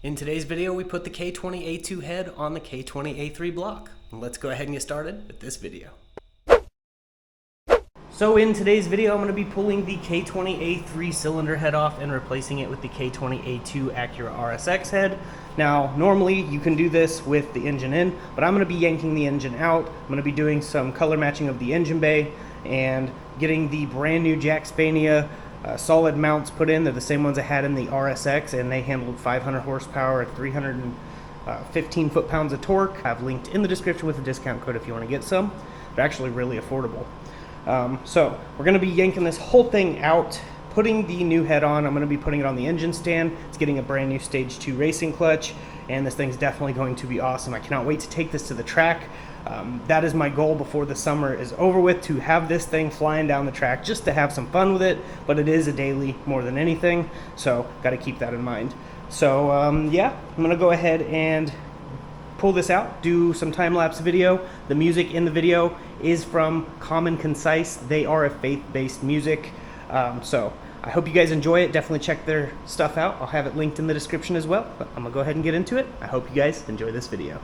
In today's video, we put the K20A2 head on the K20A3 block. Let's go ahead and get started with this video. So in today's video, I'm going to be pulling the K20A3 cylinder head off and replacing it with the K20A2 Acura RSX head. Now, normally you can do this with the engine in, but I'm going to be yanking the engine out. I'm going to be doing some color matching of the engine bay and getting the brand new Jackspania Solid mounts put in. They're the same ones I had in the RSX, and they handled 500 horsepower, 315 foot-pounds of torque. I've linked in the description with a discount code if you want to get some. They're actually really affordable. So we're going to be yanking this whole thing out, putting the new head on. I'm going to be putting it on the engine stand. It's getting a brand new Stage 2 racing clutch, and this thing's definitely going to be awesome. I cannot wait to take this to the track. That is my goal before the summer is over with, to have this thing flying down the track, just to have some fun with it, but it is a daily more than anything, so got to keep that in mind. So yeah, I'm going to go ahead and pull this out, do some time-lapse video. The music in the video is from Common Concise. They are a faith-based music, so I hope you guys enjoy it. Definitely check their stuff out. I'll have it linked in the description as well, but I'm gonna go ahead and get into it. I hope you guys enjoy this video.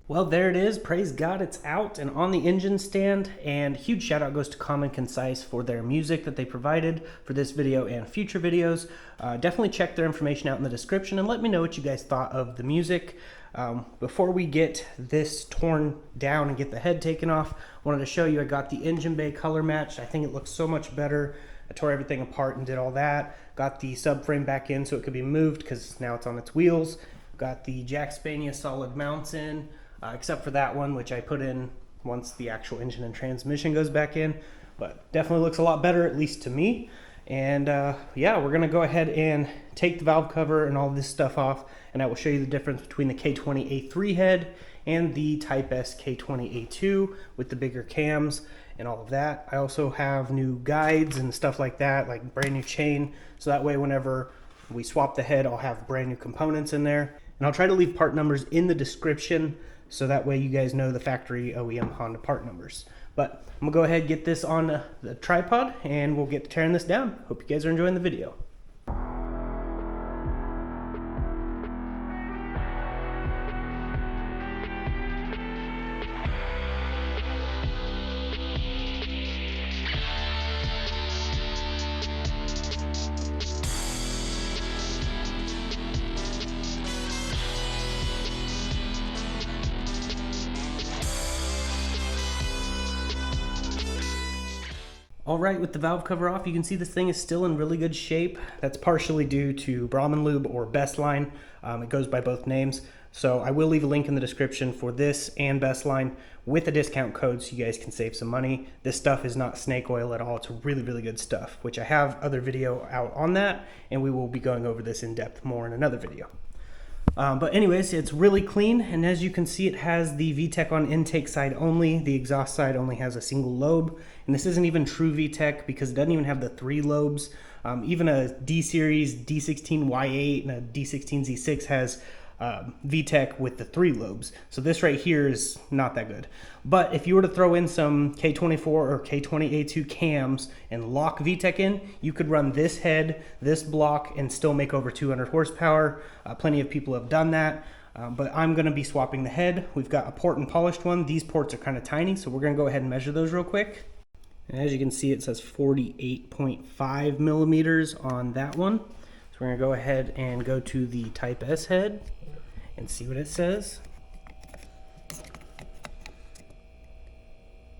Well, there it is. Praise God, it's out and on the engine stand. And huge shout out goes to Common Concise for their music that they provided for this video and future videos. Definitely check their information out in the description and let me know what you guys thought of the music. Before we get this torn down and get the head taken off, I wanted to show you I got the engine bay color matched. I think it looks so much better. I tore everything apart and did all that. Got the subframe back in so it could be moved because now it's on its wheels. Got the Jackspania Solid mounts in. Except for that one, which I put in once the actual engine and transmission goes back in, but definitely looks a lot better, at least to me. And yeah, we're gonna go ahead and take the valve cover and all this stuff off, and I will show you the difference between the K20A3 head and the Type S K20A2 with the bigger cams and all of that. I also have new guides and stuff like that, like brand new chain, so that way whenever we swap the head, I'll have brand new components in there. And I'll try to leave part numbers in the description, so that way you guys know the factory OEM Honda part numbers. But I'm gonna go ahead and get this on the tripod and we'll get to tearing this down. Hope you guys are enjoying the video. All right, with the valve cover off, you can see this thing is still in really good shape. That's partially due to BrahmanLube or Bestline. It goes by both names. So I will leave a link in the description for this and Bestline with a discount code so you guys can save some money. This stuff is not snake oil at all. It's really, really good stuff, which I have other video out on that, and we will be going over this in depth more in another video. But anyways, it's really clean, and as you can see, it has the VTEC on intake side only. The exhaust side only has a single lobe, and this isn't even true VTEC because it doesn't even have the 3 lobes. Even a D-Series D16Y8 and a D16Z6 has VTEC with the 3 lobes. So this right here is not that good. But if you were to throw in some K24 or K20A2 cams and lock VTEC in, you could run this head, this block, and still make over 200 horsepower. Plenty of people have done that. But I'm going to be swapping the head. We've got a port and polished one. These ports are kind of tiny, so we're going to go ahead and measure those real quick. And as you can see, it says 48.5 millimeters on that one. So we're going to go ahead and go to the Type S head and see what it says. It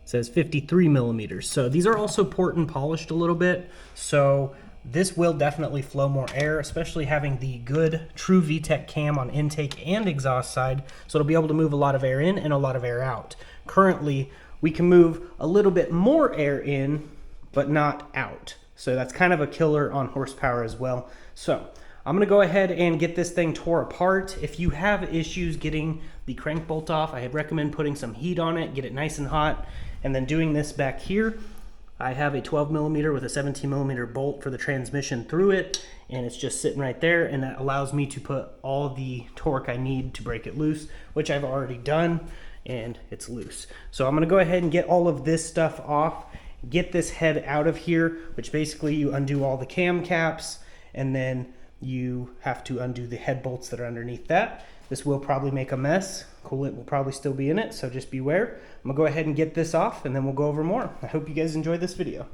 says 53 millimeters. So these are also port and polished a little bit. So this will definitely flow more air, especially having the good true VTEC cam on intake and exhaust side. So it'll be able to move a lot of air in and a lot of air out. Currently, we can move a little bit more air in, but not out. So that's kind of a killer on horsepower as well. So I'm gonna go ahead and get this thing tore apart. If you have issues getting the crank bolt off, I recommend putting some heat on it, get it nice and hot, and then doing this back here. I have a 12 millimeter with a 17 millimeter bolt for the transmission through it, and it's just sitting right there, and that allows me to put all the torque I need to break it loose, which I've already done, and it's loose. So I'm gonna go ahead and get all of this stuff off, get this head out of here, which basically you undo all the cam caps, and then you have to undo the head bolts that are underneath that. This will probably make a mess. Coolant will probably still be in it, so just beware. I'm gonna go ahead and get this off, and then we'll go over more. I hope you guys enjoyed this video.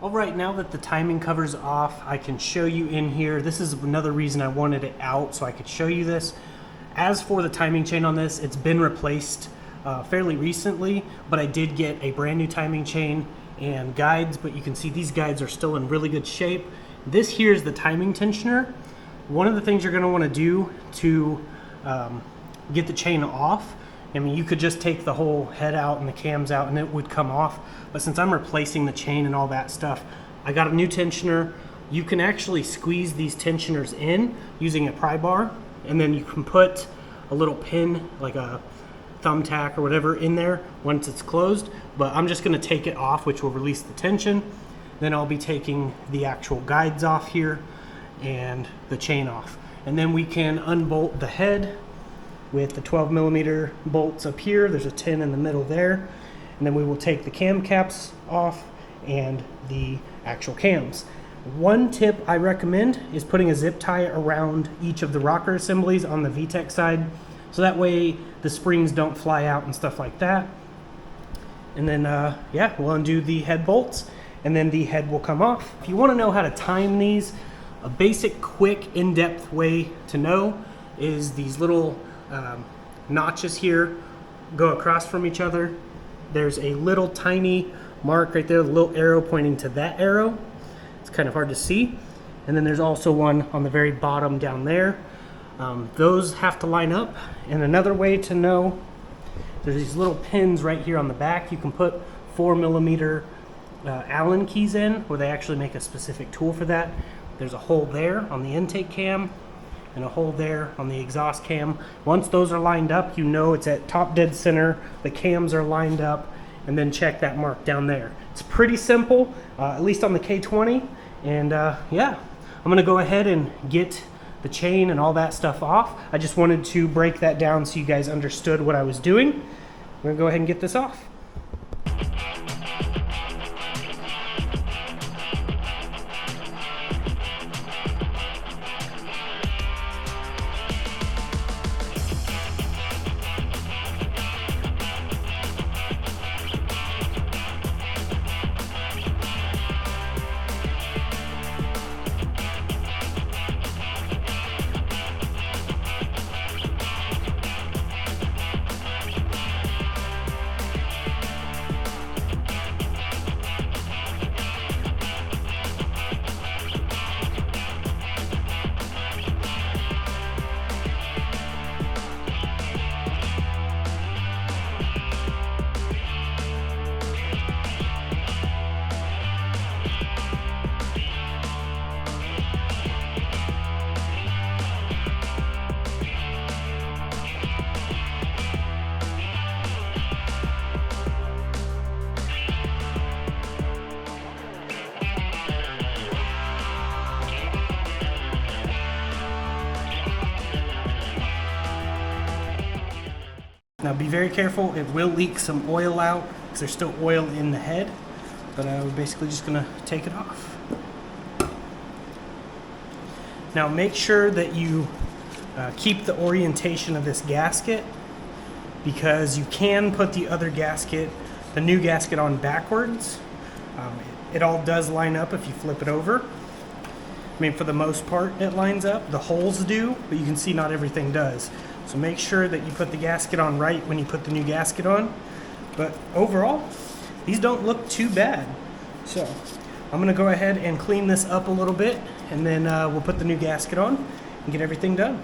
All right, now that the timing cover's off, I can show you in here. This is another reason I wanted it out, so I could show you this. As for the timing chain on this, it's been replaced fairly recently, but I did get a brand new timing chain and guides, but you can see these guides are still in really good shape. This here is the timing tensioner. One of the things you're gonna wanna do to get the chain off, I mean, you could just take the whole head out and the cams out and it would come off. But since I'm replacing the chain and all that stuff, I got a new tensioner. You can actually squeeze these tensioners in using a pry bar, and then you can put a little pin, like a thumbtack or whatever, in there once it's closed. But I'm just gonna take it off, which will release the tension. Then I'll be taking the actual guides off here and the chain off. And then we can unbolt the head with the 12 millimeter bolts up here. There's a 10 in the middle there. And then we will take the cam caps off and the actual cams. One tip I recommend is putting a zip tie around each of the rocker assemblies on the VTEC side, so that way the springs don't fly out and stuff like that. And then yeah, we'll undo the head bolts and then the head will come off. If you want to know how to time these, a basic, quick, in-depth way to know is these little notches here go across from each other. There's a little tiny mark right there, the little arrow pointing to that arrow. It's kind of hard to see. And then there's also one on the very bottom down there. Those have to line up. And another way to know, there's these little pins right here on the back. You can put 4 millimeter Allen keys in, where they actually make a specific tool for that. There's a hole there on the intake cam and a hole there on the exhaust cam. Once those are lined up, you know it's at top dead center, the cams are lined up, and then check that mark down there. It's pretty simple, at least on the K20, and yeah, I'm gonna go ahead and get the chain and all that stuff off. I just wanted to break that down so you guys understood what I was doing. We're gonna go ahead and get this off. Now be very careful, it will leak some oil out because there's still oil in the head, but we're basically just gonna take it off. Now make sure that you keep the orientation of this gasket, because you can put the other gasket, the new gasket, on backwards. It all does line up if you flip it over. I mean, for the most part it lines up. The holes do, but you can see not everything does. So make sure that you put the gasket on right when you put the new gasket on. But overall, these don't look too bad. So I'm gonna go ahead and clean this up a little bit, and then we'll put the new gasket on and get everything done.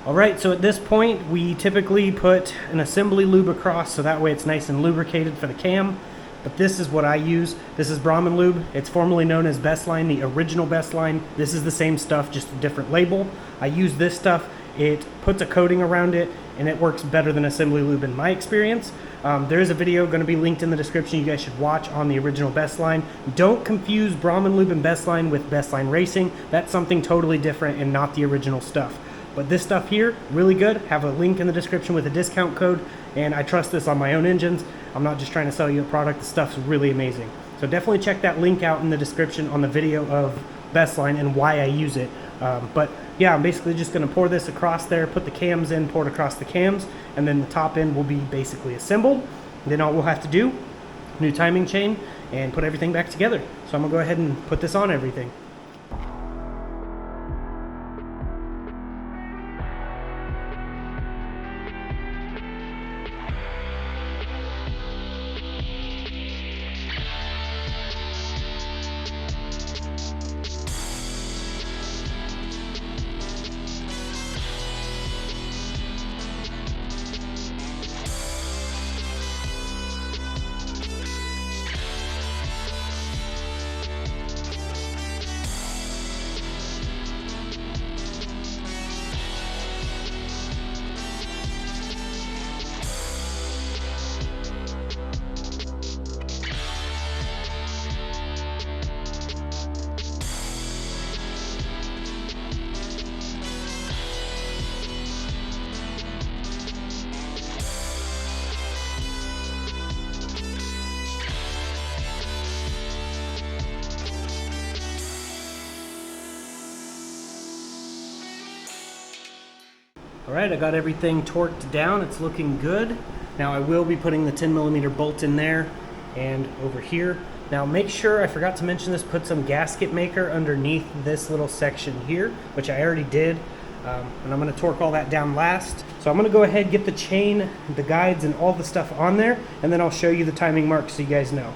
Alright, so at this point we typically put an assembly lube across so that way it's nice and lubricated for the cam. But this is what I use. This is BrahmanLube. It's formerly known as Bestline, the original Bestline. This is the same stuff, just a different label. I use this stuff. It puts a coating around it and it works better than assembly lube in my experience. There is a video going to be linked in the description you guys should watch on the original Bestline. Don't confuse BrahmanLube and Bestline with Bestline Racing. That's something totally different and not the original stuff. But this stuff here, really good. Have a link in the description with a discount code, and I trust this on my own engines. I'm not just trying to sell you a product. The stuff's really amazing. So definitely check that link out in the description on the video of Bestline and why I use it. But yeah, I'm basically just gonna pour this across there, put the cams in, pour it across the cams, and then the top end will be basically assembled. And then all we'll have to do, new timing chain, and put everything back together. So I'm gonna go ahead and put this on everything. Alright, I got everything torqued down. It's looking good. Now I will be putting the 10mm bolt in there and over here. Now make sure, I forgot to mention this, put some gasket maker underneath this little section here, which I already did. And I'm going to torque all that down last. So I'm going to go ahead, get the chain, the guides, and all the stuff on there, and then I'll show you the timing marks so you guys know.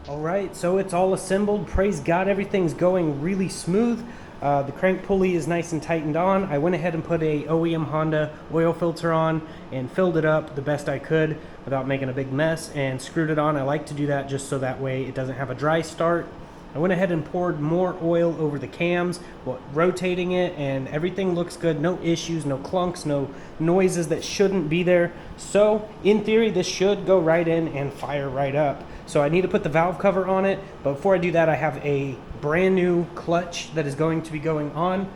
Alright, so it's all assembled. Praise God, everything's going really smooth. The crank pulley is nice and tightened on. I went ahead and put a OEM Honda oil filter on and filled it up the best I could without making a big mess and screwed it on. I like to do that just so that way it doesn't have a dry start. I went ahead and poured more oil over the cams, rotating it, and everything looks good. No issues, no clunks, no noises that shouldn't be there. So in theory, this should go right in and fire right up. So I need to put the valve cover on it, but before I do that, I have a brand new clutch that is going to be going on,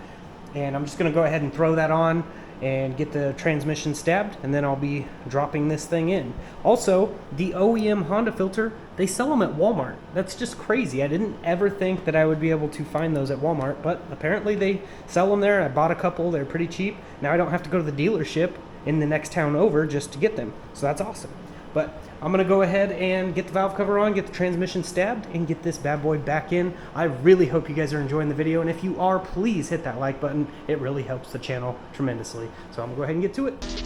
and I'm just going to go ahead and throw that on and get the transmission stabbed, and then I'll be dropping this thing in. Also, the OEM Honda filter, they sell them at Walmart. That's just crazy. I didn't ever think that I would be able to find those at Walmart, but apparently they sell them there. I bought a couple. They're pretty cheap. Now I don't have to go to the dealership in the next town over just to get them, so that's awesome. But I'm going to go ahead and get the valve cover on, get the transmission stabbed, and get this bad boy back in. I really hope you guys are enjoying the video, and if you are, please hit that like button. It really helps the channel tremendously. So I'm going to go ahead and get to it.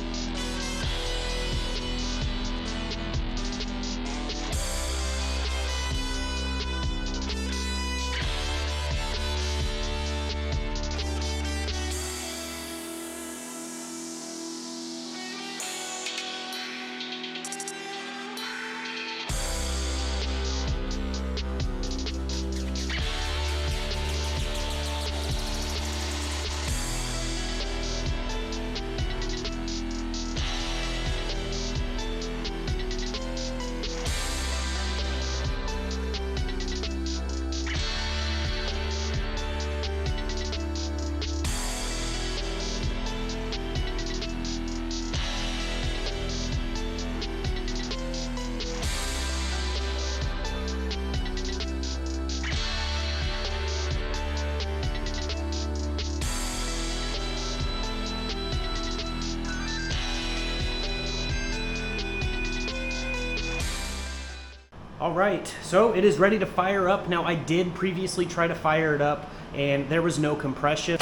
All right, so it is ready to fire up. Now I did previously try to fire it up and there was no compression.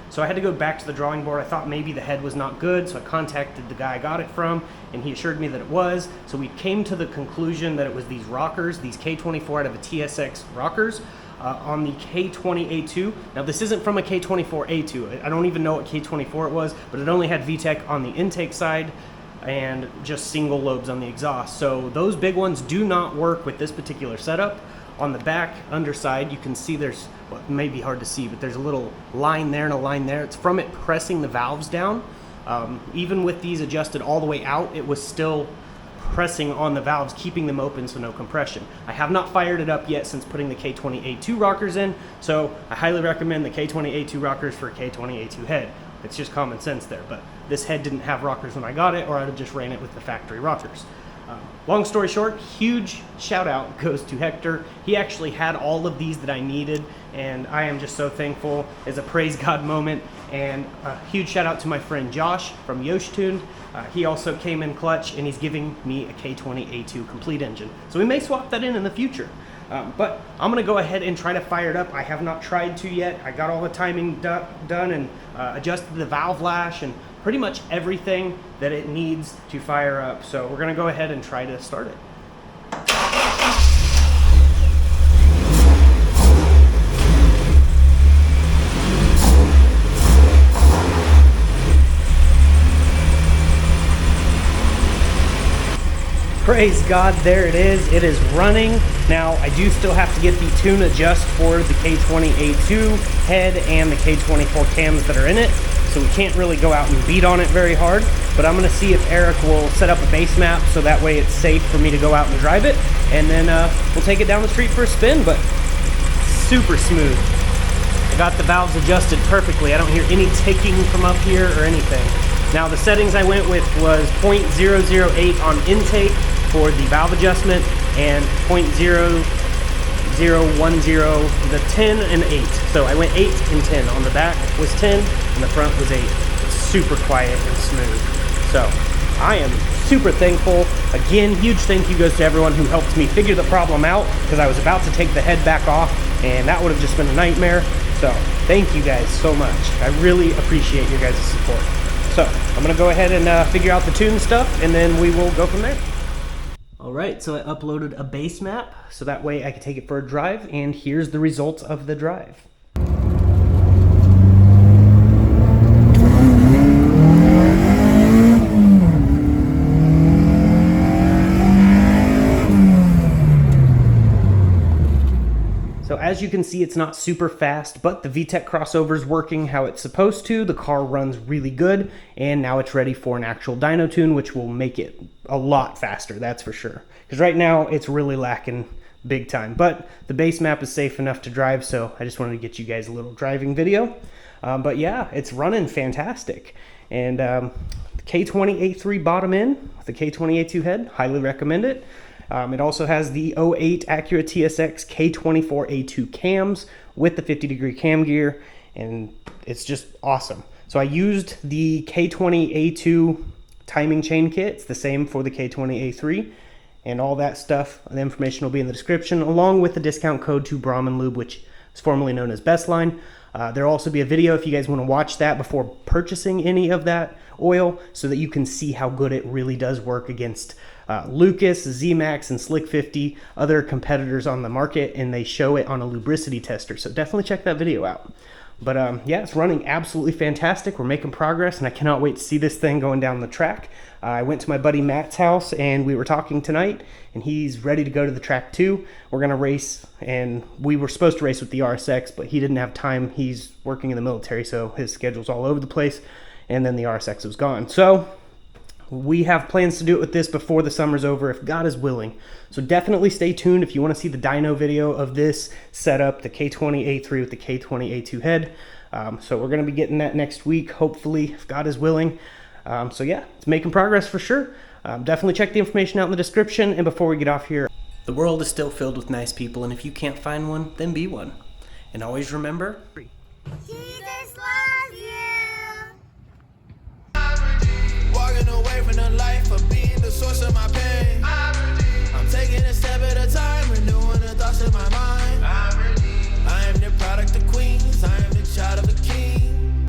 So I had to go back to the drawing board. I thought maybe the head was not good, so I contacted the guy I got it from, and he assured me that it was. So we came to the conclusion that it was these rockers, these K24 out of a TSX rockers on the K20A2. Now this isn't from a K24A2. I don't even know what K24 it was, but it only had VTEC on the intake side and just single lobes on the exhaust. So those big ones do not work with this particular setup. On the back underside, you can see there's, well, it may be hard to see, but there's a little line there and a line there. It's from it pressing the valves down. Even with these adjusted all the way out, it was still pressing on the valves, keeping them open, so no compression. I have not fired it up yet since putting the K20A2 rockers in, so I highly recommend the K20A2 rockers for a K20A2 head. It's just common sense there, but this head didn't have rockers when I got it, or I'd have just ran it with the factory rockers. Long story short, huge shout out goes to Hector. He actually had all of these that I needed, and I am just so thankful. It's a praise God moment, and a huge shout out to my friend Josh from Yoshtuned. He also came in clutch, and he's giving me a K20A2 complete engine. So we may swap that in the future. But I'm gonna go ahead and try to fire it up. I have not tried to yet. I got all the timing done and adjusted the valve lash and pretty much everything that it needs to fire up. So we're gonna go ahead and try to start it. Praise God, there it is. It is running. Now, I do still have to get the tune adjust for the K20A2 head and the K24 cams that are in it, so we can't really go out and beat on it very hard, but I'm gonna see if Eric will set up a base map so that way it's safe for me to go out and drive it, and then we'll take it down the street for a spin, but super smooth. I got the valves adjusted perfectly. I don't hear any ticking from up here or anything. Now, the settings I went with was 0.008 on intake for the valve adjustment and 0.0010, the 10 and 8. So I went 8 and 10. On the back was 10 and the front was 8. It's super quiet and smooth. So I am super thankful. Again, huge thank you goes to everyone who helped me figure the problem out, because I was about to take the head back off and that would have just been a nightmare. So thank you guys so much. I really appreciate your guys' support. So I'm gonna go ahead and figure out the tune stuff, and then we will go from there. All right, so I uploaded a base map so that way I can take it for a drive, and here's the results of the drive. So as you can see, it's not super fast, but the VTEC crossover is working how it's supposed to. The car runs really good, and now it's ready for an actual dyno tune, which will make it a lot faster, that's for sure. Because right now, it's really lacking big time. But the base map is safe enough to drive, so I just wanted to get you guys a little driving video. But yeah, it's running fantastic. And the K20A3 bottom end with the K20A2 head, highly recommend it. It also has the 08 Acura TSX K20A2 cams with the 50-degree cam gear, and it's just awesome. So I used the K20A2 timing chain kit. It's the same for the K20A3, and all that stuff. The information will be in the description, along with the discount code to BrahmanLube, which is formerly known as Bestline. There'll also be a video if you guys want to watch that before purchasing any of that oil, so that you can see how good it really does work against Lucas, Zmax, and Slick 50, other competitors on the market, and they show it on a lubricity tester. So definitely check that video out. But yeah, it's running absolutely fantastic. We're making progress, and I cannot wait to see this thing going down the track. I went to my buddy Matt's house, and we were talking tonight, and he's ready to go to the track too. We're going to race, and we were supposed to race with the RSX, but he didn't have time. He's working in the military, so his schedule's all over the place, and then the RSX was gone. So we have plans to do it with this before the summer's over, if God is willing. So definitely stay tuned if you want to see the dyno video of this setup, the K20A3 with the K20A2 head. So we're going to be getting that next week, hopefully, if God is willing. So yeah, it's making progress for sure. Definitely check the information out in the description. And before we get off here, the world is still filled with nice people, and if you can't find one, then be one. And always remember, Jesus loves you. Walking away from the life of being the source of my pain.